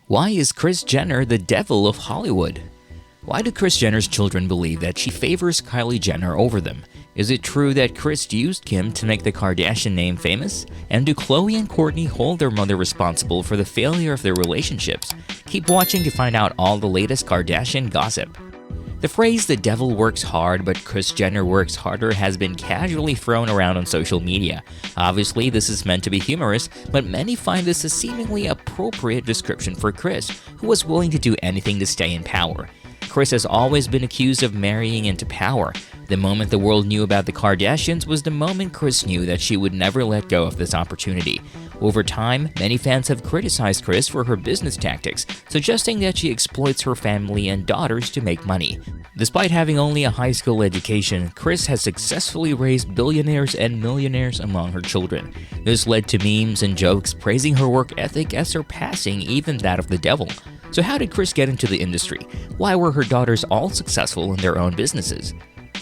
Why is Kris Jenner the devil of Hollywood? Why do Kris Jenner's children believe that she favors Kylie Jenner over them? Is it true that Kris used Kim to make the Kardashian name famous? And do Khloe and Kourtney hold their mother responsible for the failure of their relationships? Keep watching to find out all the latest Kardashian gossip. The phrase "the devil works hard, but Kris Jenner works harder" has been casually thrown around on social media. Obviously, this is meant to be humorous, but many find this a seemingly appropriate description for Kris, who was willing to do anything to stay in power. Kris has always been accused of marrying into power. The moment the world knew about the Kardashians was the moment Kris knew that she would never let go of this opportunity. Over time, many fans have criticized Kris for her business tactics, suggesting that she exploits her family and daughters to make money. Despite having only a high school education, Kris has successfully raised billionaires and millionaires among her children. This led to memes and jokes praising her work ethic as surpassing even that of the devil. So how did Kris get into the industry? Why were her daughters all successful in their own businesses?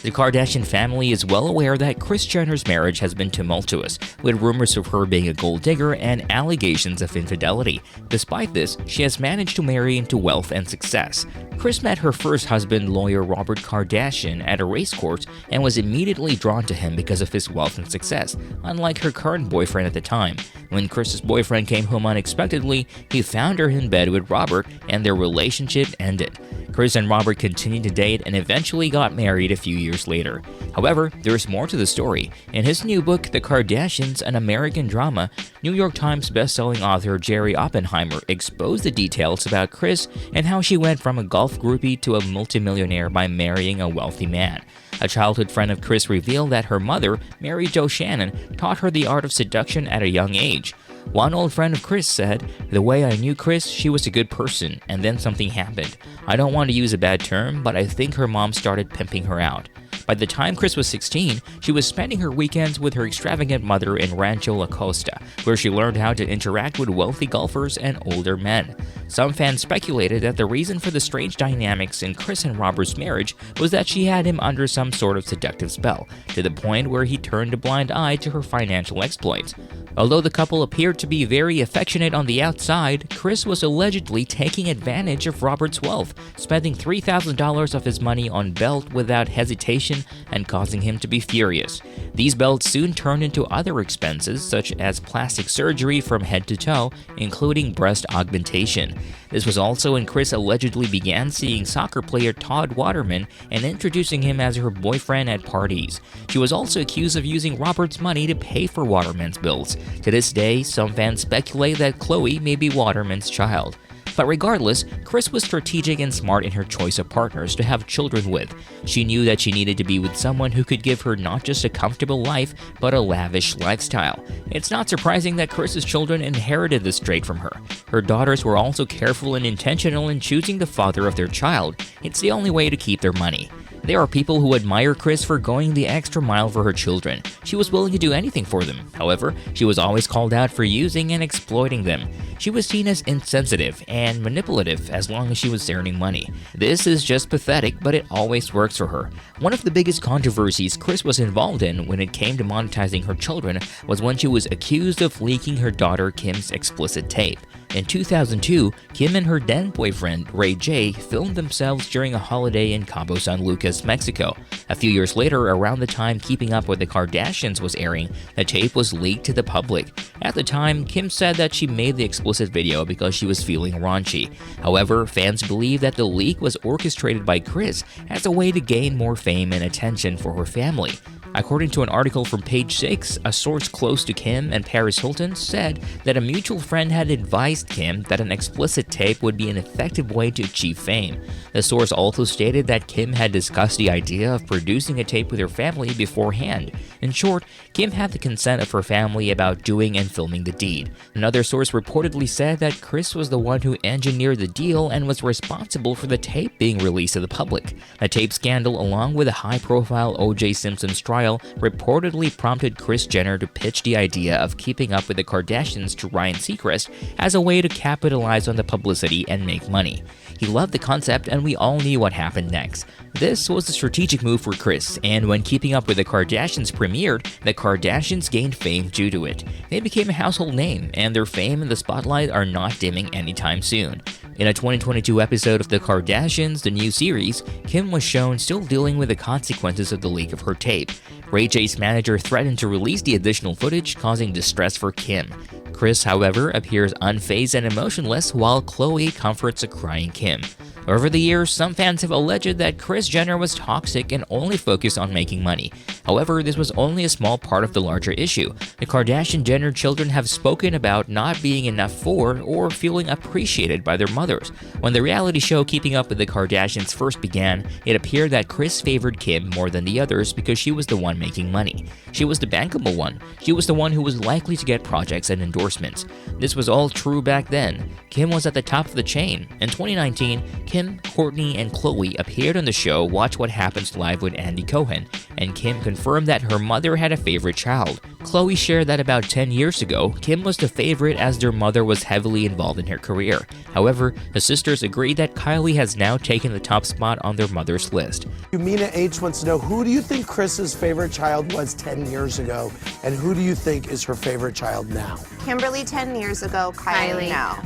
The Kardashian family is well aware that Kris Jenner's marriage has been tumultuous, with rumors of her being a gold digger and allegations of infidelity. Despite this, she has managed to marry into wealth and success. Kris met her first husband, lawyer Robert Kardashian, at a race course and was immediately drawn to him because of his wealth and success, unlike her current boyfriend at the time. When Kris's boyfriend came home unexpectedly, he found her in bed with Robert and their relationship ended. Kris and Robert continued to date and eventually got married a few years later. However, there's more to the story. In his new book, The Kardashians, an American Drama, New York Times bestselling author Jerry Oppenheimer exposed the details about Kris and how she went from a golf groupie to a multimillionaire by marrying a wealthy man. A childhood friend of Kris revealed that her mother, Mary Jo Shannon, taught her the art of seduction at a young age. One old friend of Kris said, "The way I knew Kris, she was a good person, and then something happened. I don't want to use a bad term, but I think her mom started pimping her out." By the time Kris was 16, she was spending her weekends with her extravagant mother in Rancho La Costa, where she learned how to interact with wealthy golfers and older men. Some fans speculated that the reason for the strange dynamics in Kris and Robert's marriage was that she had him under some sort of seductive spell, to the point where he turned a blind eye to her financial exploits. Although the couple appeared to be very affectionate on the outside, Kris was allegedly taking advantage of Robert's wealth, spending $3,000 of his money on belt without hesitation and causing him to be furious. These belts soon turned into other expenses such as plastic surgery from head to toe, including breast augmentation. This was also when Kris allegedly began seeing soccer player Todd Waterman and introducing him as her boyfriend at parties. She was also accused of using Robert's money to pay for Waterman's bills. To this day, some fans speculate that Khloe may be Waterman's child. But regardless, Kris was strategic and smart in her choice of partners to have children with. She knew that she needed to be with someone who could give her not just a comfortable life, but a lavish lifestyle. It's not surprising that Kris's children inherited this trait from her. Her daughters were also careful and intentional in choosing the father of their child. It's the only way to keep their money. There are people who admire Kris for going the extra mile for her children. She was willing to do anything for them. However, she was always called out for using and exploiting them. She was seen as insensitive and manipulative as long as she was earning money. This is just pathetic, but it always works for her. One of the biggest controversies Kris was involved in when it came to monetizing her children was when she was accused of leaking her daughter Kim's explicit tape. In 2002, Kim and her then boyfriend, Ray J, filmed themselves during a holiday in Cabo San Lucas, Mexico. A few years later, around the time Keeping Up with the Kardashians was airing, the tape was leaked to the public. At the time, Kim said that she made the explicit video because she was feeling raunchy. However, fans believe that the leak was orchestrated by Kris as a way to gain more fame and attention for her family. According to an article from Page 6, a source close to Kim and Paris Hilton said that a mutual friend had advised Kim that an explicit tape would be an effective way to achieve fame. The source also stated that Kim had discussed the idea of producing a tape with her family beforehand. In short, Kim had the consent of her family about doing and filming the deed. Another source reportedly said that Kris was the one who engineered the deal and was responsible for the tape being released to the public. The tape scandal, along with a high-profile O.J. Simpson's trial, reportedly prompted Kris Jenner to pitch the idea of Keeping Up with the Kardashians to Ryan Seacrest as a way to capitalize on the publicity and make money. He loved the concept, and we all knew what happened next. This was a strategic move for Kris, and when Keeping Up with the Kardashians premiered, the Kardashians gained fame due to it. They became a household name, and their fame in the spotlight are not dimming anytime soon. In a 2022 episode of The Kardashians, the new series, Kim was shown still dealing with the consequences of the leak of her tape. Ray J's manager threatened to release the additional footage, causing distress for Kim. Kris, however, appears unfazed and emotionless, while Khloe comforts a crying Kim. Over the years, some fans have alleged that Kris Jenner was toxic and only focused on making money. However, this was only a small part of the larger issue. The Kardashian-Jenner children have spoken about not being enough for or feeling appreciated by their mothers. When the reality show Keeping Up with the Kardashians first began, it appeared that Kris favored Kim more than the others because she was the one making money. She was the bankable one. She was the one who was likely to get projects and endorsements. This was all true back then. Kim was at the top of the chain. In 2019, Kim, Kourtney, and Khloe appeared on the show Watch What Happens Live with Andy Cohen, and Kim confirmed that her mother had a favorite child. Khloe shared that about 10 years ago, Kim was the favorite as their mother was heavily involved in her career. However, the sisters agreed that Kylie has now taken the top spot on their mother's list. Mina H wants to know, who do you think Kris's favorite child was 10 years ago, and who do you think is her favorite child now? Kimberly 10 years ago, Kylie now.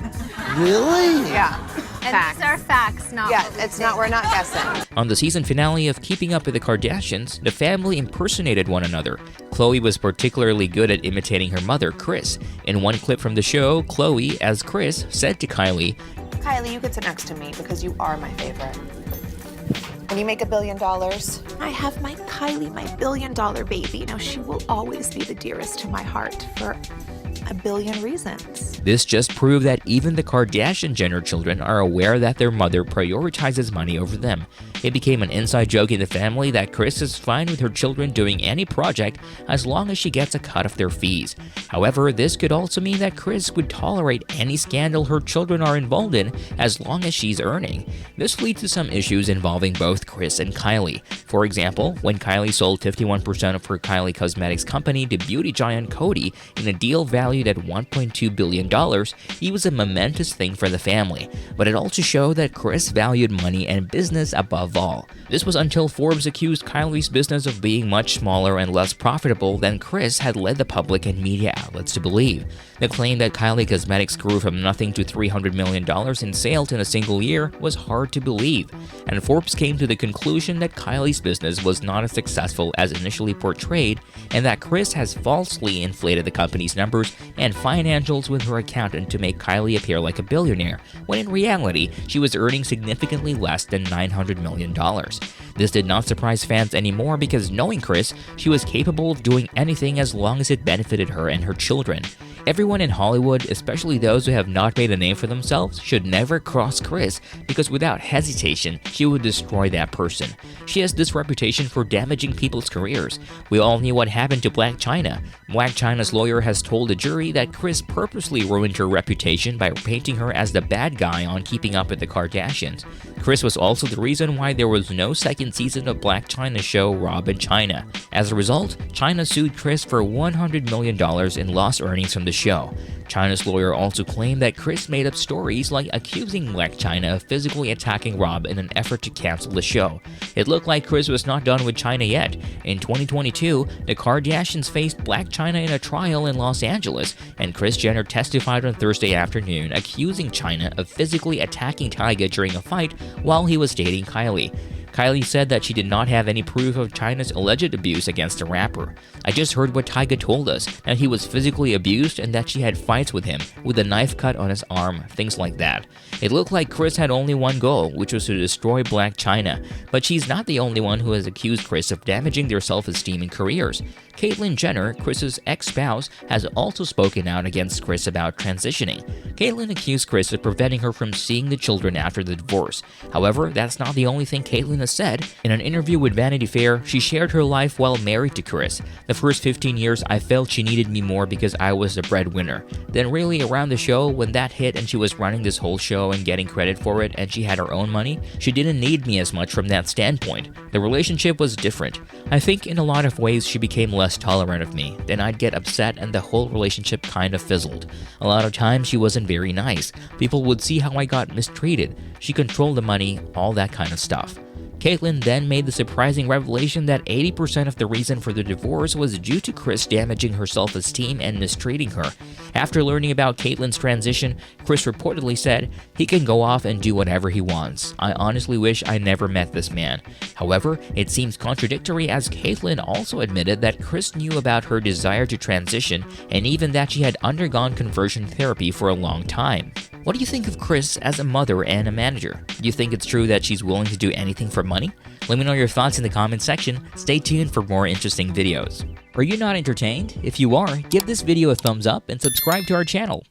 Really? Yeah. And these are facts, not we're not guessing. On the season finale of Keeping Up with the Kardashians, the family impersonated one another. Khloe was particularly good at imitating her mother, Kris. In one clip from the show, Khloe, as Kris, said to Kylie, Kylie, you get to next to me because you are my favorite. When you make $1 billion, I have my Kylie, my $1 billion baby. Now she will always be the dearest to my heart for a billion reasons. This just proved that even the Kardashian-Jenner children are aware that their mother prioritizes money over them. It became an inside joke in the family that Kris is fine with her children doing any project as long as she gets a cut of their fees. However, this could also mean that Kris would tolerate any scandal her children are involved in as long as she's earning. This leads to some issues involving both Kris and Kylie. For example, when Kylie sold 51% of her Kylie Cosmetics company to beauty giant Coty in a deal valued at $1.2 billion, it was a momentous thing for the family. But it also showed that Kris valued money and business above all. This was until Forbes accused Kylie's business of being much smaller and less profitable than Kris had led the public and media outlets to believe. The claim that Kylie Cosmetics grew from nothing to $300 million in sales in a single year was hard to believe, and Forbes came to the conclusion that Kylie's business was not as successful as initially portrayed, and that Kris has falsely inflated the company's numbers and financials with her accountant to make Kylie appear like a billionaire, when in reality, she was earning significantly less than $900 million. This did not surprise fans anymore because knowing Kris, she was capable of doing anything as long as it benefited her and her children. Everyone in Hollywood, especially those who have not made a name for themselves, should never cross Kris because without hesitation, she would destroy that person. She has this reputation for damaging people's careers. We all knew what happened to Blac Chyna. Blac Chyna's lawyer has told the jury that Kris purposely ruined her reputation by painting her as the bad guy on Keeping Up with the Kardashians. Kris was also the reason why there was no second season of Blac Chyna's show Rob and Chyna. As a result, Chyna sued Kris for $100 million in lost earnings from the show. Chyna's lawyer also claimed that Kris made up stories like accusing Blac Chyna of physically attacking Rob in an effort to cancel the show. It looked like Kris was not done with Chyna yet. In 2022, the Kardashians faced Blac Chyna in a trial in Los Angeles, and Kris Jenner testified on Thursday afternoon accusing Chyna of physically attacking Tyga during a fight while he was dating Kylie. Kylie said that she did not have any proof of Chyna's alleged abuse against the rapper. I just heard what Tyga told us, that he was physically abused and that she had fights with him, with a knife cut on his arm, things like that. It looked like Kris had only one goal, which was to destroy Blac Chyna, but she's not the only one who has accused Kris of damaging their self-esteem and careers. Caitlyn Jenner, Kris's ex-spouse, has also spoken out against Kris about transitioning. Caitlyn accused Kris of preventing her from seeing the children after the divorce. However, that's not the only thing Caitlyn has said. In an interview with Vanity Fair, she shared her life while married to Kris. The first 15 years, I felt she needed me more because I was the breadwinner. Then really around the show, when that hit and she was running this whole show and getting credit for it and she had her own money, she didn't need me as much from that standpoint. The relationship was different. I think in a lot of ways she became less tolerant of me. Then I'd get upset and the whole relationship kind of fizzled. A lot of times she wasn't very nice. People would see how I got mistreated. She controlled the money, all that kind of stuff. Caitlyn then made the surprising revelation that 80% of the reason for the divorce was due to Kris damaging her self-esteem and mistreating her. After learning about Caitlyn's transition, Kris reportedly said, "He can go off and do whatever he wants. I honestly wish I never met this man." However, it seems contradictory as Caitlyn also admitted that Kris knew about her desire to transition and even that she had undergone conversion therapy for a long time. What do you think of Kris as a mother and a manager? Do you think it's true that she's willing to do anything for money? Let me know your thoughts in the comment section. Stay tuned for more interesting videos. Are you not entertained? If you are, give this video a thumbs up and subscribe to our channel.